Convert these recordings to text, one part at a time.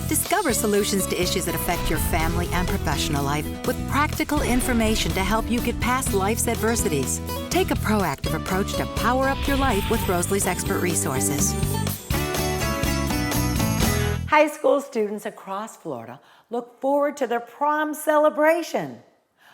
Discover solutions to issues that affect your family and professional life with practical information to help you get past life's adversities. Take a proactive approach to power up your life with Rosalie's expert resources. High school students across Florida look forward to their prom celebration.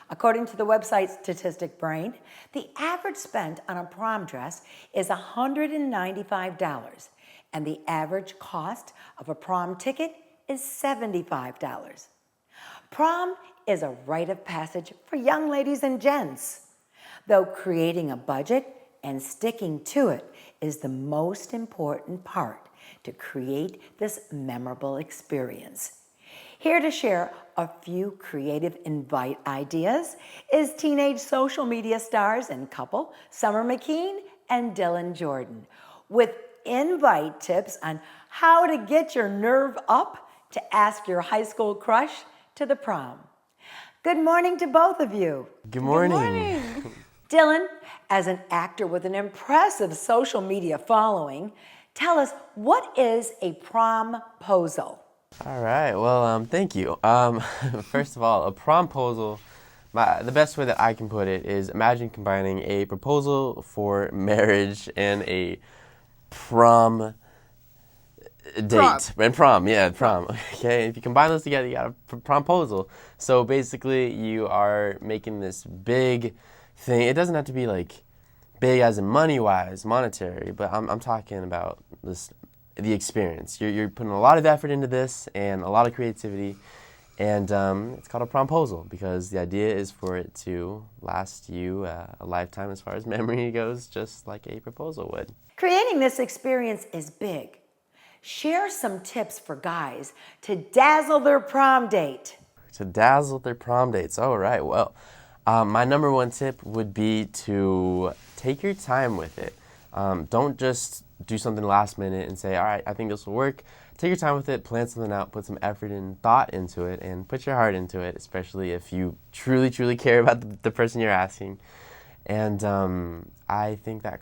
According to the website Statistic Brain, the average spend on a prom dress is $195, and the average cost of a prom ticket is $75. Prom is a rite of passage for young ladies and gents, though creating a budget and sticking to it is the most important part to create this memorable experience. Here to share a few creative invite ideas is teenage social media stars and couple Summer McKeen and Dylan Jordan with invite tips on how to get your nerve up to ask your high school crush to the prom. Good morning to both of you. Good morning. Good morning. Dylan, as an actor with an impressive social media following, tell us, what is a promposal? All right, well, thank you. First of all, a promposal, the best way that I can put it is imagine combining a proposal for marriage and a prom date. Prom. Okay, if you combine those together, you got a promposal. So basically, you are making this big thing. It doesn't have to be like big as in money-wise, monetary, but I'm talking about the experience. You're putting a lot of effort into this and a lot of creativity, and it's called a promposal because the idea is for it to last you a lifetime as far as memory goes, just like a proposal would. Creating this experience is big. Share some tips for guys to dazzle their prom date. To dazzle their prom dates. All right, well, my number one tip would be to take your time with it. Don't just do something last minute and say, all right, I think this will work. Take your time with it, plan something out, put some effort and thought into it, and put your heart into it, especially if you truly, truly care about the person you're asking. And I think that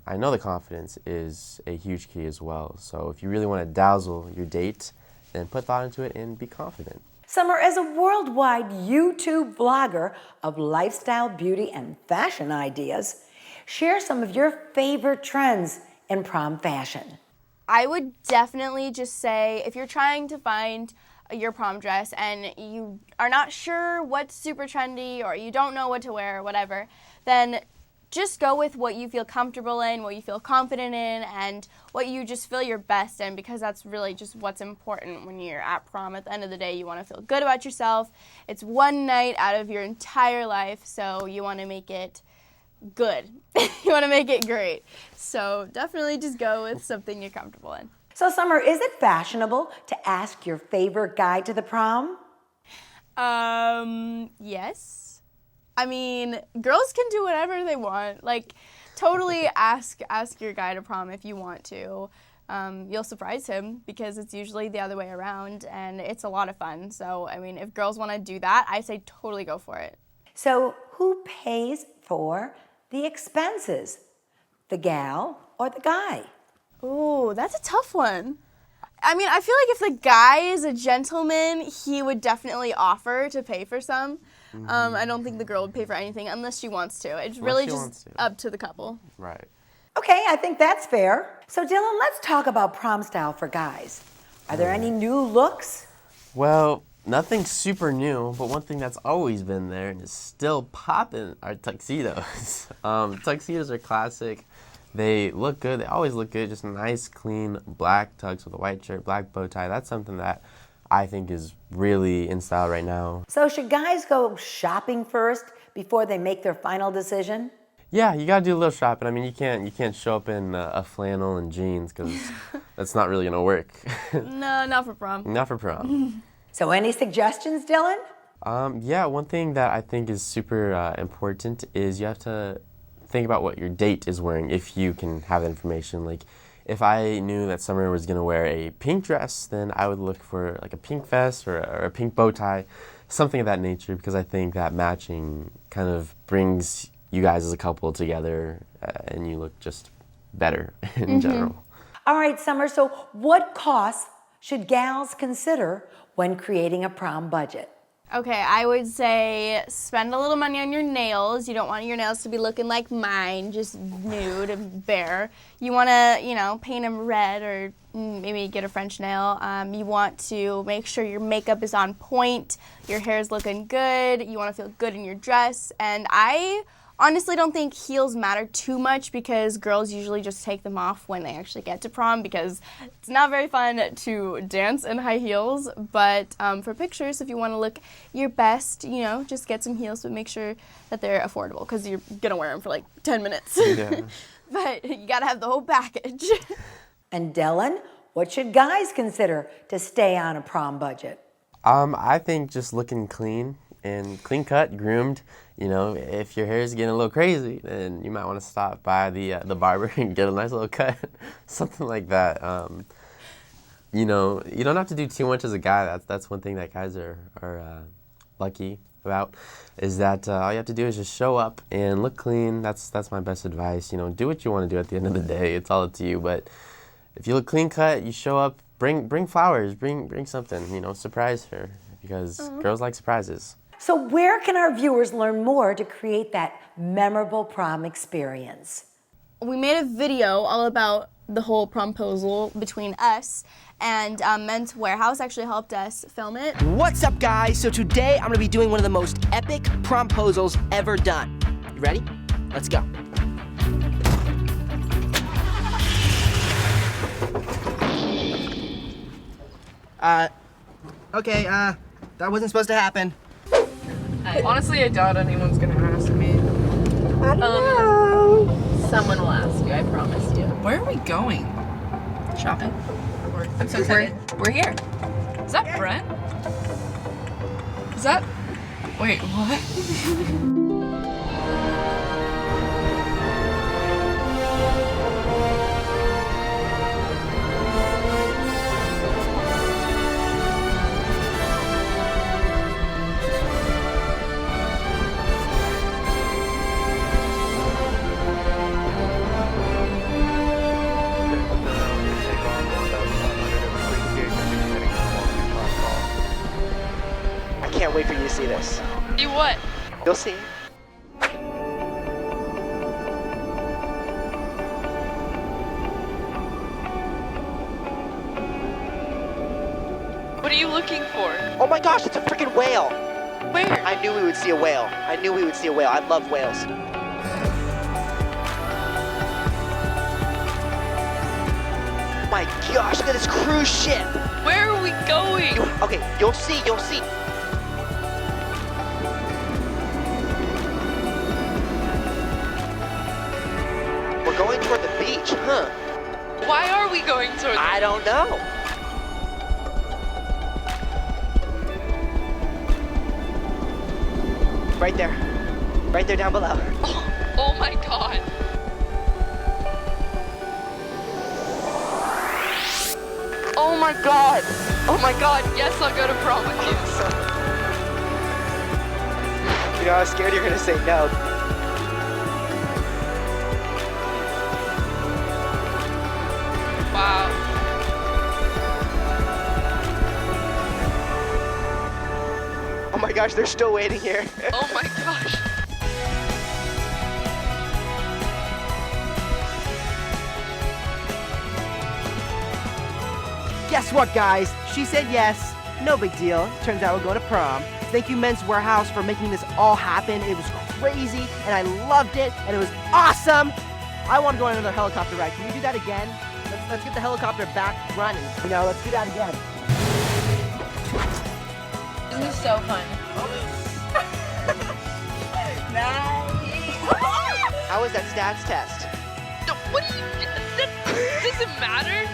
I know the confidence is a huge key as well. So if you really want to dazzle your date, then put thought into it and be confident. Summer, as a worldwide YouTube vlogger of lifestyle, beauty, and fashion ideas, share some of your favorite trends in prom fashion. I would definitely just say, if you're trying to find your prom dress and you are not sure what's super trendy or you don't know what to wear or whatever, then just go with what you feel comfortable in, what you feel confident in, and what you just feel your best in, because that's really just what's important when you're at prom. At the end of the day, you want to feel good about yourself. It's one night out of your entire life, so you want to make it good. You want to make it great. So definitely just go with something you're comfortable in. So Summer, is it fashionable to ask your favorite guy to the prom? Yes. I mean, girls can do whatever they want. Like, totally ask your guy to prom if you want to. You'll surprise him because it's usually the other way around, and it's a lot of fun. So, I mean, if girls want to do that, I say totally go for it. So who pays for the expenses? The gal or the guy? Ooh, that's a tough one. I mean, I feel like if the guy is a gentleman, he would definitely offer to pay for some. I don't think the girl would pay for anything unless she wants to. It's really just up to the couple. Right. Okay, I think that's fair. So Dylan, let's talk about prom style for guys. Are there any new looks? Well, nothing super new, but one thing that's always been there and is still popping are tuxedos. Tuxedos are classic. They look good. They always look good. Just a nice, clean black tux with a white shirt, black bow tie. That's something that I think is really in style right now. So should guys go shopping first before they make their final decision? Yeah, you gotta do a little shopping. I mean, you can't show up in a flannel and jeans because that's not really gonna work. No, not for prom. Not for prom. So any suggestions, Dylan? Yeah, one thing that I think is super important is you have to think about what your date is wearing if you can have that information. Like, if I knew that Summer was going to wear a pink dress, then I would look for like a pink vest or a pink bow tie, something of that nature, because I think that matching kind of brings you guys as a couple together and you look just better in general. All right, Summer, so what costs should gals consider when creating a prom budget? Okay, I would say spend a little money on your nails. You don't want your nails to be looking like mine, just nude and bare. You want to, paint them red or maybe get a French nail. You want to make sure your makeup is on point, your hair is looking good, you want to feel good in your dress. And I honestly don't think heels matter too much because girls usually just take them off when they actually get to prom because it's not very fun to dance in high heels. But for pictures, if you want to look your best, just get some heels, but make sure that they're affordable because you're going to wear them for like 10 minutes. Yeah. But you got to have the whole package. And Dylan, what should guys consider to stay on a prom budget? I think just looking clean and clean cut, groomed. If your hair is getting a little crazy, then you might want to stop by the barber and get a nice little cut, something like that. You don't have to do too much as a guy. That's one thing that guys are lucky about, is that all you have to do is just show up and look clean. That's my best advice. Do what you want to do at the end of the day. It's all up to you. But if you look clean cut, you show up, bring flowers, bring something. Surprise her because girls like surprises. So where can our viewers learn more to create that memorable prom experience? We made a video all about the whole promposal between us, and Men's Warehouse actually helped us film it. What's up, guys? So today I'm gonna be doing one of the most epic promposals ever done. You ready? Let's go. Okay, that wasn't supposed to happen. Honestly, I doubt anyone's gonna ask me. I don't know. Someone will ask you, I promise you. Where are we going? Shopping. I'm so excited. We're here. Is that Brent? Is that... Wait, what? I can't wait for you to see this. You what? You'll see. What are you looking for? Oh my gosh, it's a freaking whale. Where? I knew we would see a whale. I knew we would see a whale. I love whales. My gosh, look at this cruise ship. Where are we going? Okay, you'll see, you'll see. We're going toward the beach, huh? Why are we going toward the... I don't know. Right there. Right there down below. Oh my god. Oh my god. Oh my god, yes, I'll go to prom with you. I was scared you're gonna say no. Wow. Oh my gosh, they're still waiting here. Oh my gosh. Guess what, guys? She said yes. No big deal. Turns out we're going to prom. Thank you, Men's Warehouse, for making this all happen. It was crazy, and I loved it, and it was awesome. I want to go on another helicopter ride. Can we do that again? Let's get the helicopter back running. Let's do that again. This is so fun. How was that stats test? No, what do you... That doesn't matter.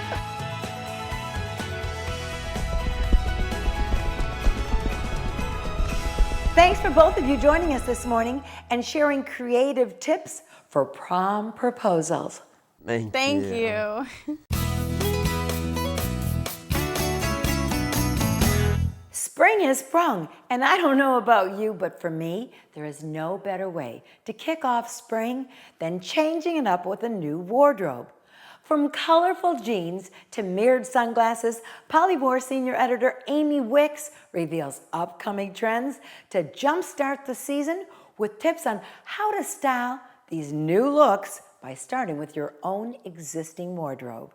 Thanks for both of you joining us this morning and sharing creative tips for prom proposals. Thank you. Spring has sprung, and I don't know about you, but for me, there is no better way to kick off spring than changing it up with a new wardrobe. From colorful jeans to mirrored sunglasses, Polyvore senior editor Amy Wicks reveals upcoming trends to jumpstart the season with tips on how to style these new looks by starting with your own existing wardrobe.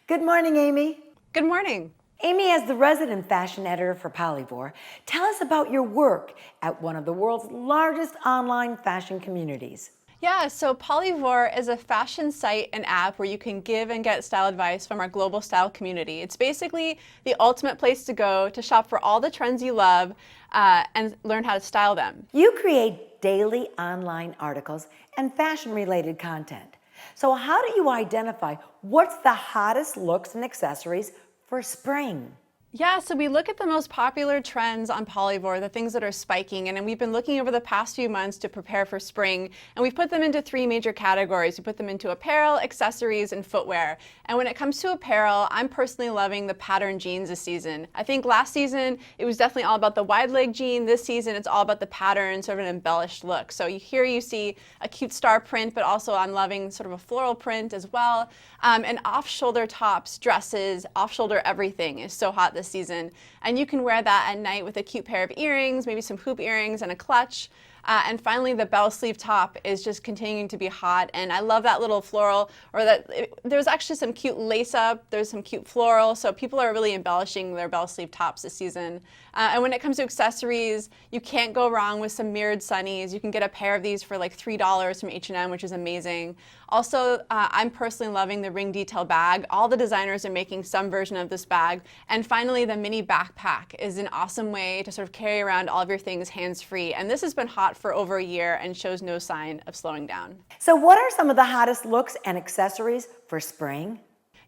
Good morning, Amy. Good morning. Amy, as the resident fashion editor for Polyvore, tell us about your work at one of the world's largest online fashion communities. Yeah, so Polyvore is a fashion site and app where you can give and get style advice from our global style community. It's basically the ultimate place to go to shop for all the trends you love and learn how to style them. You create daily online articles and fashion-related content. So how do you identify what's the hottest looks and accessories for spring? Yeah, so we look at the most popular trends on Polyvore, the things that are spiking, and we've been looking over the past few months to prepare for spring, and we've put them into three major categories. We put them into apparel, accessories, and footwear. And when it comes to apparel, I'm personally loving the pattern jeans this season. I think last season, it was definitely all about the wide leg jean. This season, it's all about the pattern, sort of an embellished look. So here you see a cute star print, but also I'm loving sort of a floral print as well. And off-shoulder tops, dresses, off-shoulder everything is so hot this season, and you can wear that at night with a cute pair of earrings, maybe some hoop earrings and a clutch. And finally, the bell sleeve top is just continuing to be hot, and I love that little floral, or there's actually some cute lace up, there's some cute floral, so people are really embellishing their bell sleeve tops this season. And when it comes to accessories, you can't go wrong with some mirrored sunnies. You can get a pair of these for like $3 from H&M, which is amazing. Also, I'm personally loving the ring detail bag. All the designers are making some version of this bag. And finally, the mini backpack is an awesome way to sort of carry around all of your things hands-free. And this has been hot for over a year and shows no sign of slowing down. So what are some of the hottest looks and accessories for spring?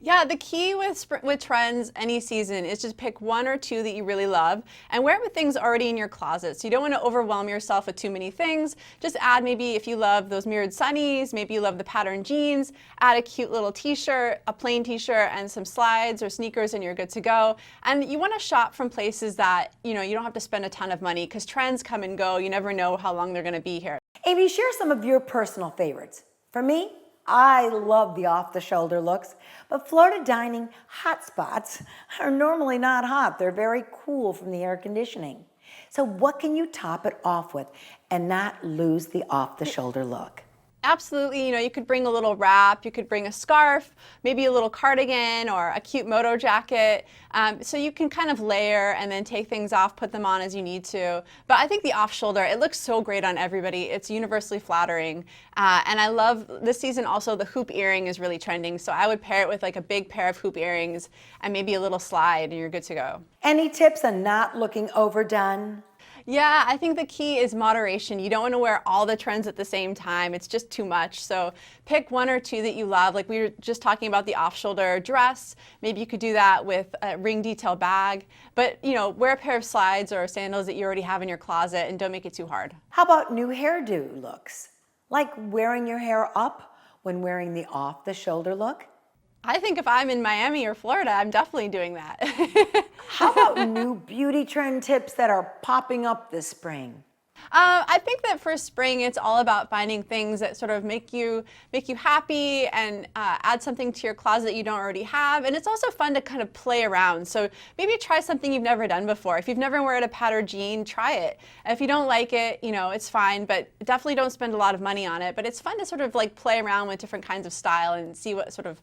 Yeah, the key with trends any season is just pick one or two that you really love and wear it with things already in your closet. So you don't want to overwhelm yourself with too many things. Just add, maybe if you love those mirrored sunnies, maybe you love the patterned jeans, add a cute little t-shirt, a plain t-shirt, and some slides or sneakers, and you're good to go. And you want to shop from places that, you don't have to spend a ton of money, because trends come and go. You never know how long they're going to be here. Amy, share some of your personal favorites. For me, I love the off-the-shoulder looks, but Florida dining hotspots are normally not hot. They're very cool from the air conditioning. So what can you top it off with and not lose the off-the-shoulder look? Absolutely, you could bring a little wrap, you could bring a scarf, maybe a little cardigan or a cute moto jacket. So you can kind of layer and then take things off, put them on as you need to. But I think the off-shoulder, it looks so great on everybody. It's universally flattering. And I love this season also, the hoop earring is really trending. So I would pair it with like a big pair of hoop earrings and maybe a little slide, and you're good to go. Any tips on not looking overdone? Yeah, I think the key is moderation. You don't want to wear all the trends at the same time. It's just too much. So pick one or two that you love. Like we were just talking about the off-shoulder dress. Maybe you could do that with a ring detail bag. But, wear a pair of slides or sandals that you already have in your closet, and don't make it too hard. How about new hairdo looks? Like wearing your hair up when wearing the off-the-shoulder look? I think if I'm in Miami or Florida, I'm definitely doing that. How about new beauty trend tips that are popping up this spring? I think that for spring, it's all about finding things that sort of make you happy and add something to your closet that you don't already have. And it's also fun to kind of play around. So maybe try something you've never done before. If you've never worn a patterned jean, try it. If you don't like it, it's fine, but definitely don't spend a lot of money on it. But it's fun to sort of like play around with different kinds of style and see what sort of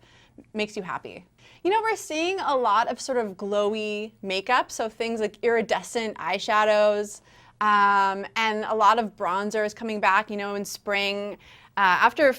makes you happy. We're seeing a lot of sort of glowy makeup, so things like iridescent eyeshadows, and a lot of bronzers coming back, in spring. After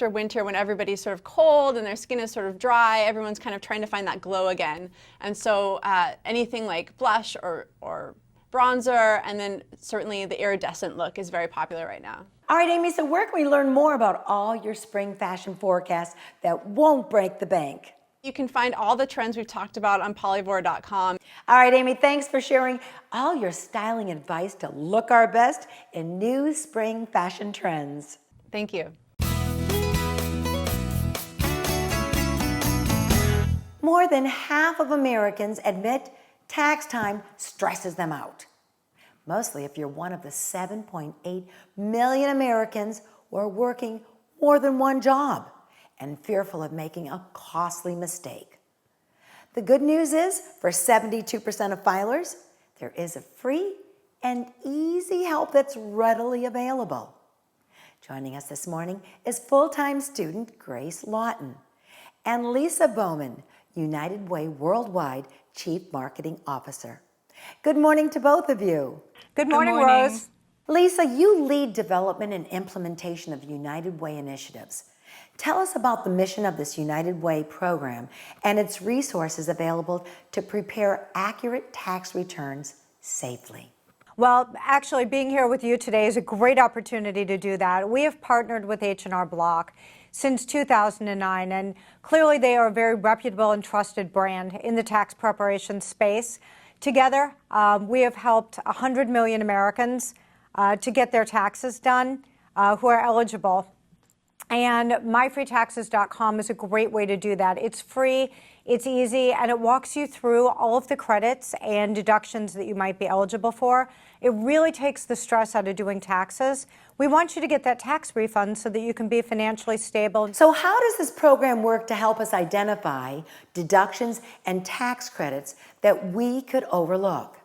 winter, when everybody's sort of cold and their skin is sort of dry, everyone's kind of trying to find that glow again. And so anything like blush or bronzer, and then certainly the iridescent look is very popular right now. All right, Amy, so where can we learn more about all your spring fashion forecasts that won't break the bank? You can find all the trends we've talked about on polyvore.com. All right, Amy, thanks for sharing all your styling advice to look our best in new spring fashion trends. Thank you. More than half of Americans admit tax time stresses them out. Mostly if you're one of the 7.8 million Americans who are working more than one job. and fearful of making a costly mistake. The good news is, for 72% of filers, there is a free and easy help that's readily available. Joining us this morning is full-time student Grace Lawton and Lisa Bowman, United Way Worldwide Chief Marketing Officer. Good morning to both of you. Good morning, Rose. Lisa, you lead development and implementation of United Way initiatives. Tell us about the mission of this United Way program and its resources available to prepare accurate tax returns safely. Well, actually, being here with you today is a great opportunity to do that. We have partnered with H&R Block since 2009, and clearly they are a very reputable and trusted brand in the tax preparation space. Together, we have helped 100 million Americans to get their taxes done who are eligible. And myfreetaxes.com is a great way to do that. It's free, it's easy, and it walks you through all of the credits and deductions that you might be eligible for. It really takes the stress out of doing taxes. We want you to get that tax refund so that you can be financially stable. So how does this program work to help us identify deductions and tax credits that we could overlook?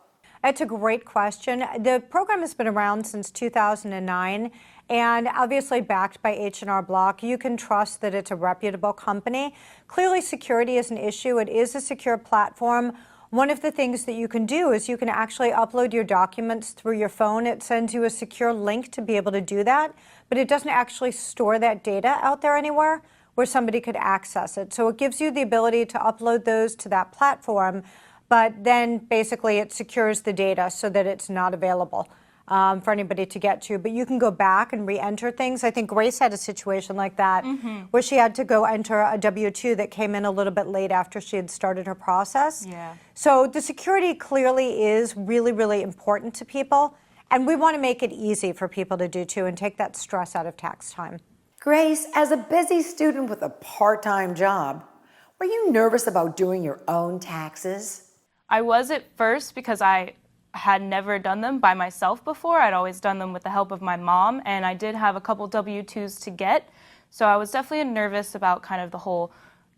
That's a great question. The program has been around since 2009 and obviously backed by H&R Block. You can trust that it's a reputable company. Clearly, security is an issue. It is a secure platform. One of the things that you can do is you can actually upload your documents through your phone. It sends you a secure link to be able to do that, but it doesn't actually store that data out there anywhere where somebody could access it. So it gives you the ability to upload those to that platform, but then basically it secures the data so that it's not available for anybody to get to. But you can go back and re-enter things. I think Grace had a situation like that where she had to go enter a W-2 that came in a little bit late after she had started her process. Yeah. So the security clearly is really, really important to people. And we want to make it easy for people to do too and take that stress out of tax time. Grace, as a busy student with a part-time job, were you nervous about doing your own taxes? I was at first because I had never done them by myself before. I'd always done them with the help of my mom, and I did have a couple W-2s to get. So I was definitely nervous about kind of the whole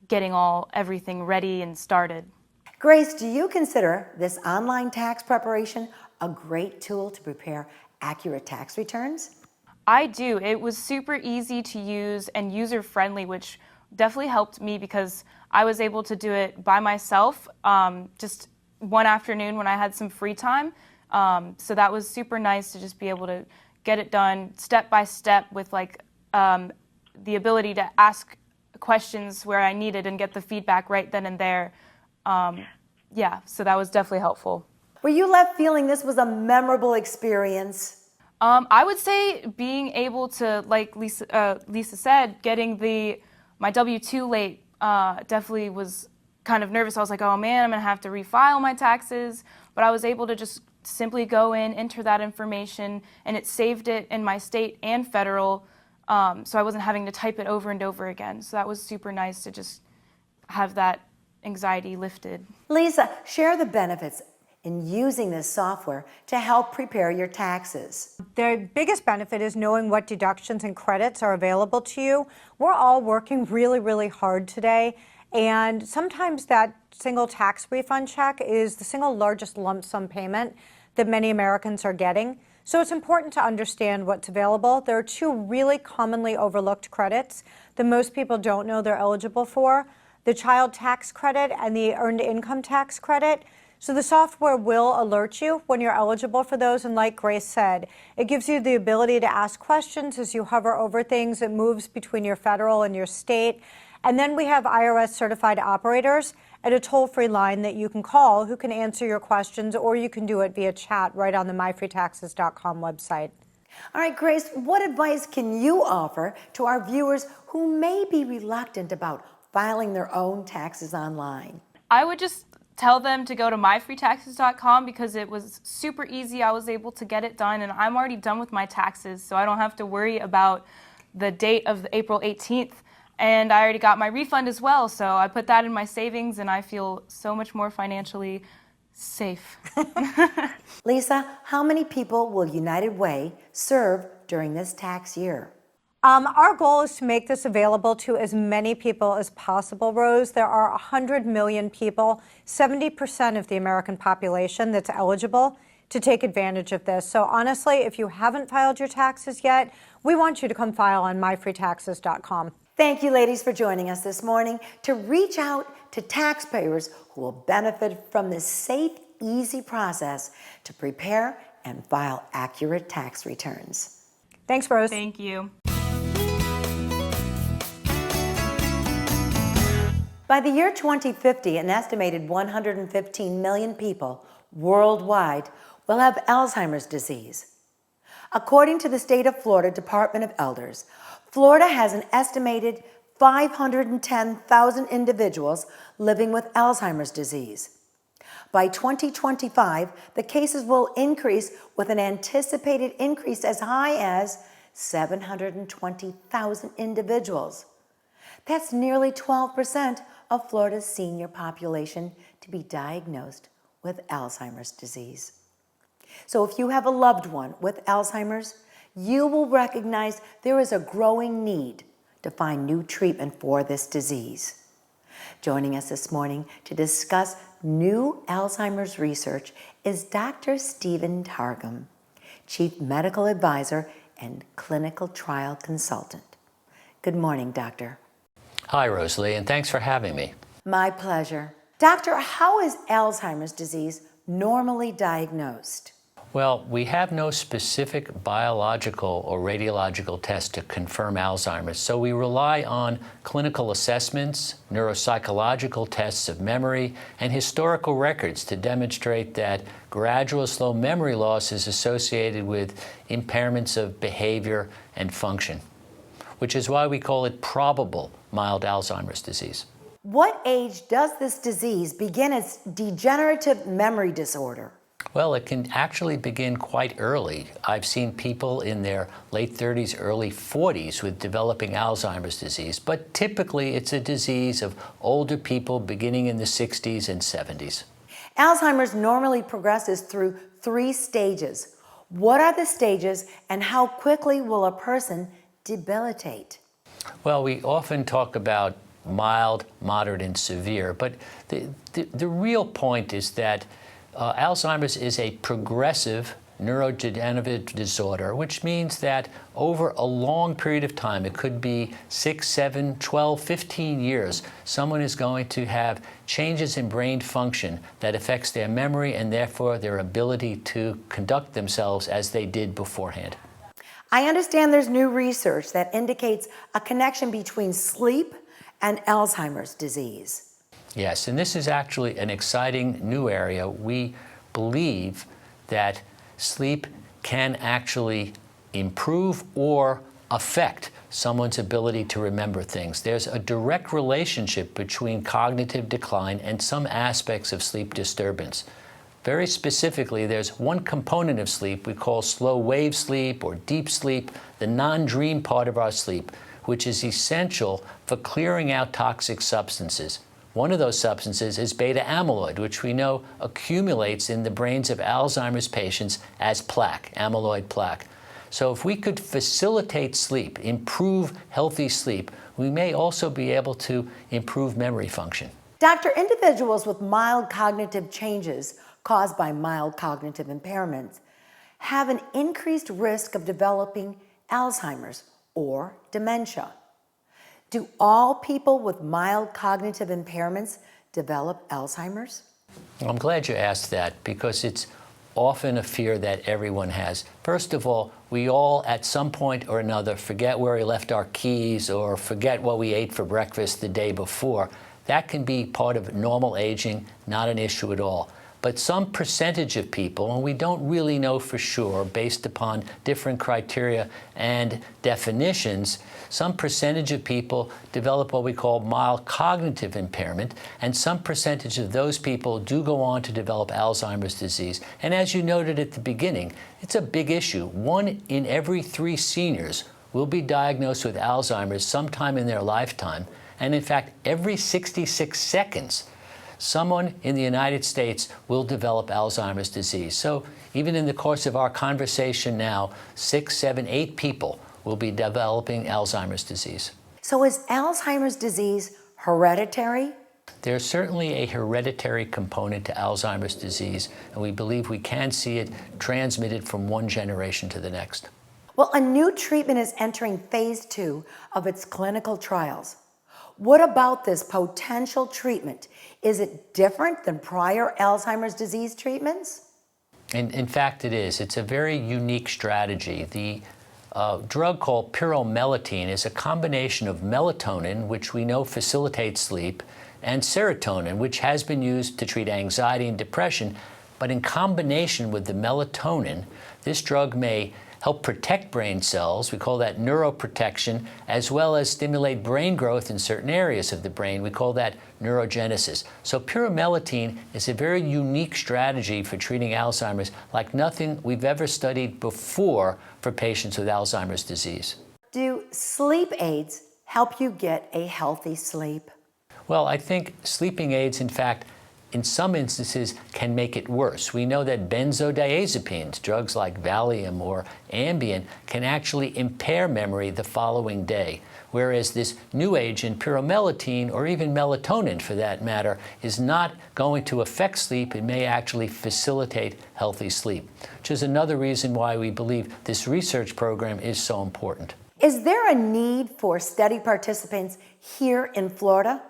getting everything ready and started. Grace, do you consider this online tax preparation a great tool to prepare accurate tax returns? I do. It was super easy to use and user-friendly, which definitely helped me because I was able to do it by myself just one afternoon when I had some free time. So that was super nice to just be able to get it done step by step with like the ability to ask questions where I needed and get the feedback right then and there. Yeah, so that was definitely helpful. Were you left feeling this was a memorable experience? I would say being able to, like Lisa said, getting my W-2 late definitely was kind of nervous. I was like, oh man, I'm gonna have to refile my taxes. But I was able to just simply go in, enter that information, and it saved it in my state and federal. So I wasn't having to type it over and over again. So that was super nice to just have that anxiety lifted. Lisa, share the benefits in using this software to help prepare your taxes. The biggest benefit is knowing what deductions and credits are available to you. We're all working really, really hard today. And sometimes that single tax refund check is the single largest lump sum payment that many Americans are getting. So it's important to understand what's available. There are two really commonly overlooked credits that most people don't know they're eligible for: the child tax credit and the earned income tax credit. So the software will alert you when you're eligible for those, and like Grace said, it gives you the ability to ask questions as you hover over things. It moves between your federal and your state. And then we have IRS certified operators at a toll-free line that you can call who can answer your questions, or you can do it via chat right on the myfreetaxes.com website. All right, Grace, what advice can you offer to our viewers who may be reluctant about filing their own taxes online? I would just tell them to go to myfreetaxes.com because it was super easy. I was able to get it done, and I'm already done with my taxes, so I don't have to worry about the date of April 18th. And I already got my refund as well, so I put that in my savings, and I feel so much more financially safe. Lisa, how many people will United Way serve during this tax year? Our goal is to make this available to as many people as possible, Rose. There are 100 million people, 70% of the American population that's eligible to take advantage of this. So honestly, if you haven't filed your taxes yet, we want you to come file on myfreetaxes.com. Thank you, ladies, for joining us this morning to reach out to taxpayers who will benefit from this safe, easy process to prepare and file accurate tax returns. Thanks, Rose. Thank you. By the year 2050, an estimated 115 million people worldwide will have Alzheimer's disease. According to the state of Florida Department of Elders, Florida has an estimated 510,000 individuals living with Alzheimer's disease. By 2025, the cases will increase with an anticipated increase as high as 720,000 individuals. That's nearly 12% of Florida's senior population to be diagnosed with Alzheimer's disease. So if you have a loved one with Alzheimer's, you will recognize there is a growing need to find new treatment for this disease. Joining us this morning to discuss new Alzheimer's research is Dr. Stephen Targum, Chief Medical Advisor and Clinical Trial Consultant. Good morning, Doctor. Hi, Rosalie, and thanks for having me. My pleasure. Doctor, how is Alzheimer's disease normally diagnosed? Well, we have no specific biological or radiological test to confirm Alzheimer's, so we rely on clinical assessments, neuropsychological tests of memory, and historical records to demonstrate that gradual slow memory loss is associated with impairments of behavior and function, which is why we call it probable mild Alzheimer's disease. What age does this disease begin as degenerative memory disorder? Well, it can actually begin quite early. I've seen people in their late 30s, early 40s with developing Alzheimer's disease, but typically it's a disease of older people beginning in the 60s and 70s. Alzheimer's normally progresses through 3 stages. What are the stages and how quickly will a person debilitate? Well, we often talk about mild, moderate, and severe, but the real point is that Alzheimer's is a progressive neurodegenerative disorder, which means that over a long period of time, it could be 6, 7, 12, 15 years, someone is going to have changes in brain function that affects their memory and therefore their ability to conduct themselves as they did beforehand. I understand there's new research that indicates a connection between sleep and Alzheimer's disease. Yes, and this is actually an exciting new area. We believe that sleep can actually improve or affect someone's ability to remember things. There's a direct relationship between cognitive decline and some aspects of sleep disturbance. Very specifically, there's one component of sleep we call slow wave sleep or deep sleep, the non-dream part of our sleep, which is essential for clearing out toxic substances. One of those substances is beta amyloid, which we know accumulates in the brains of Alzheimer's patients as plaque, amyloid plaque. So if we could facilitate sleep, improve healthy sleep, we may also be able to improve memory function. Doctor, individuals with mild cognitive changes caused by mild cognitive impairments have an increased risk of developing Alzheimer's or dementia. Do all people with mild cognitive impairments develop Alzheimer's? I'm glad you asked that because it's often a fear that everyone has. First of all, we all at some point or another forget where we left our keys or forget what we ate for breakfast the day before. That can be part of normal aging, not an issue at all. But some percentage of people, and we don't really know for sure based upon different criteria and definitions, some percentage of people develop what we call mild cognitive impairment, and some percentage of those people do go on to develop Alzheimer's disease. And as you noted at the beginning, it's a big issue. 1 in every 3 seniors will be diagnosed with Alzheimer's sometime in their lifetime. And in fact, every 66 seconds, someone in the United States will develop Alzheimer's disease. So even in the course of our conversation now, 6, 7, 8 people will be developing Alzheimer's disease. So is Alzheimer's disease hereditary? There's certainly a hereditary component to Alzheimer's disease, and we believe we can see it transmitted from one generation to the next. Well, a new treatment is entering phase 2 of its clinical trials. What about this potential treatment? Is it different than prior Alzheimer's disease treatments? In fact, it is. It's a very unique strategy. The drug called pyromelatine is a combination of melatonin, which we know facilitates sleep, and serotonin, which has been used to treat anxiety and depression. But in combination with the melatonin, this drug may help protect brain cells, we call that neuroprotection, as well as stimulate brain growth in certain areas of the brain, we call that neurogenesis. So pyromelatine is a very unique strategy for treating Alzheimer's, like nothing we've ever studied before for patients with Alzheimer's disease. Do sleep aids help you get a healthy sleep? Well, I think sleeping aids, in fact, in some instances can make it worse. We know that benzodiazepines, drugs like Valium or Ambien, can actually impair memory the following day, whereas this new agent, pyromelatine, or even melatonin for that matter, is not going to affect sleep. It may actually facilitate healthy sleep, which is another reason why we believe this research program is so important. Is there a need for study participants here in Florida?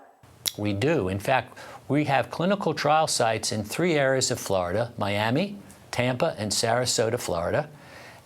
We do. In fact, we have clinical trial sites in 3 areas of Florida: Miami, Tampa, and Sarasota, Florida.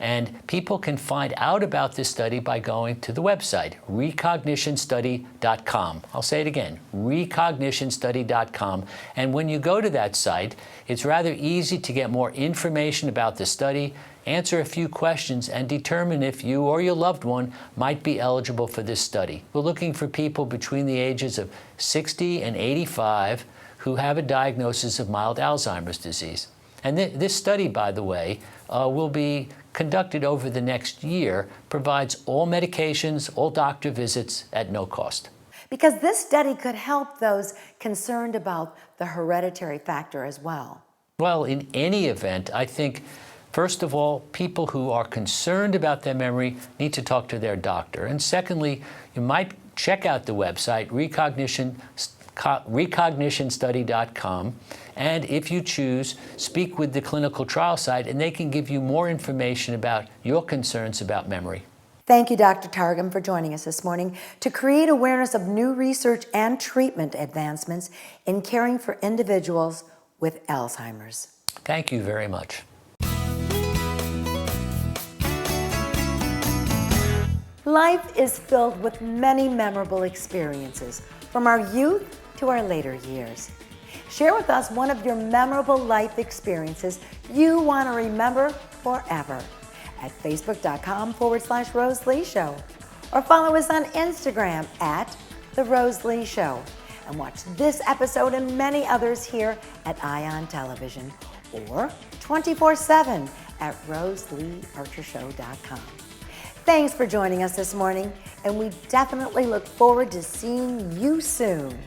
And people can find out about this study by going to the website, recognitionstudy.com. I'll say it again, recognitionstudy.com. And when you go to that site, it's rather easy to get more information about the study, answer a few questions, and determine if you or your loved one might be eligible for this study. We're looking for people between the ages of 60 and 85 who have a diagnosis of mild Alzheimer's disease. And this study, by the way, will be conducted over the next year, provides all medications, all doctor visits at no cost. Because this study could help those concerned about the hereditary factor as well. Well, in any event, I think, first of all, people who are concerned about their memory need to talk to their doctor. And secondly, you might check out the website, recognitionstudy.com, and if you choose, speak with the clinical trial site, and they can give you more information about your concerns about memory. Thank you, Dr. Targum, for joining us this morning to create awareness of new research and treatment advancements in caring for individuals with Alzheimer's. Thank you very much. Life is filled with many memorable experiences, from our youth to our later years. Share with us one of your memorable life experiences you want to remember forever at facebook.com/Rose Lee Show, or follow us on Instagram at The Rose Lee Show, and watch this episode and many others here at ION Television, or 24/7 at RoseleeArcherShow.com. Thanks for joining us this morning, and we definitely look forward to seeing you soon.